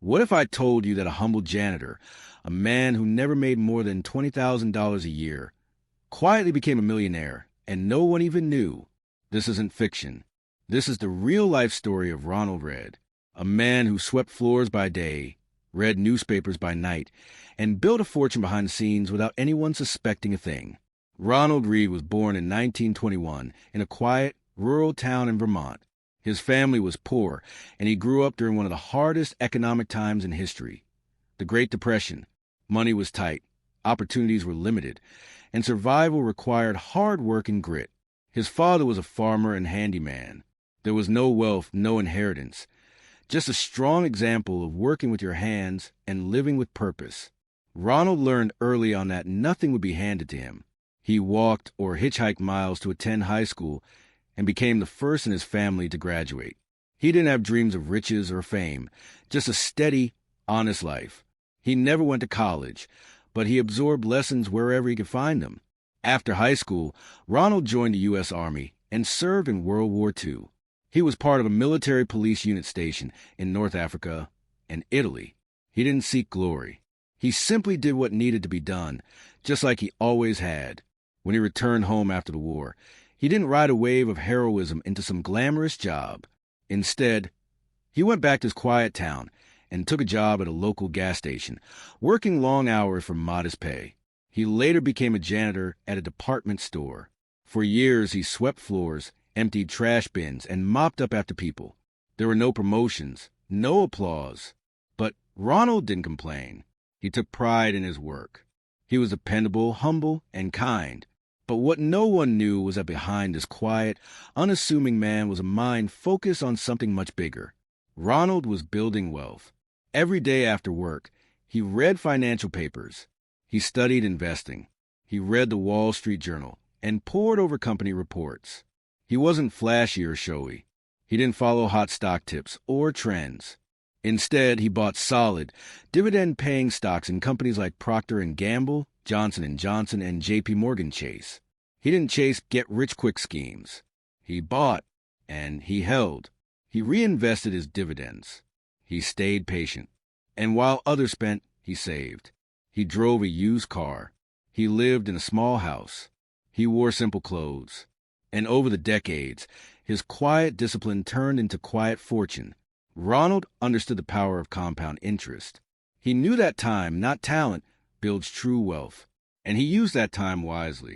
What if I told you that a humble janitor, a man who never made more than $20,000 a year, quietly became a millionaire, and no one even knew? This isn't fiction. This is the real-life story of Ronald Read, a man who swept floors by day, read newspapers by night, and built a fortune behind the scenes without anyone suspecting a thing. Ronald Read was born in 1921 in a quiet, rural town in Vermont. His family was poor, and he grew up during one of the hardest economic times in history. The Great Depression. Money was tight, opportunities were limited, and survival required hard work and grit. His father was a farmer and handyman. There was no wealth, no inheritance, just a strong example of working with your hands and living with purpose. Ronald learned early on that nothing would be handed to him. He walked or hitchhiked miles to attend high school and became the first in his family to graduate. He didn't have dreams of riches or fame, just a steady, honest life. He never went to college, but he absorbed lessons wherever he could find them. After high school, Ronald joined the U.S. Army and served in World War II. He was part of a military police unit station in North Africa and Italy. He didn't seek glory. He simply did what needed to be done, just like he always had. When he returned home after the war, he didn't ride a wave of heroism into some glamorous job. Instead, he went back to his quiet town and took a job at a local gas station, working long hours for modest pay. He later became a janitor at a department store. For years, he swept floors, emptied trash bins, and mopped up after people. There were no promotions, no applause. But Ronald didn't complain. He took pride in his work. He was dependable, humble, and kind. But what no one knew was that behind this quiet, unassuming man was a mind focused on something much bigger. Ronald was building wealth. Every day after work, he read financial papers. He studied investing. He read the Wall Street Journal and pored over company reports. He wasn't flashy or showy. He didn't follow hot stock tips or trends. Instead, he bought solid, dividend-paying stocks in companies like Procter & Gamble, Johnson & Johnson, and J.P. Morgan Chase. He didn't chase get-rich-quick schemes. He bought, and he held. He reinvested his dividends. He stayed patient. And while others spent, he saved. He drove a used car. He lived in a small house. He wore simple clothes. And over the decades, his quiet discipline turned into quiet fortune. Ronald understood the power of compound interest. He knew that time, not talent, builds true wealth, and he used that time wisely.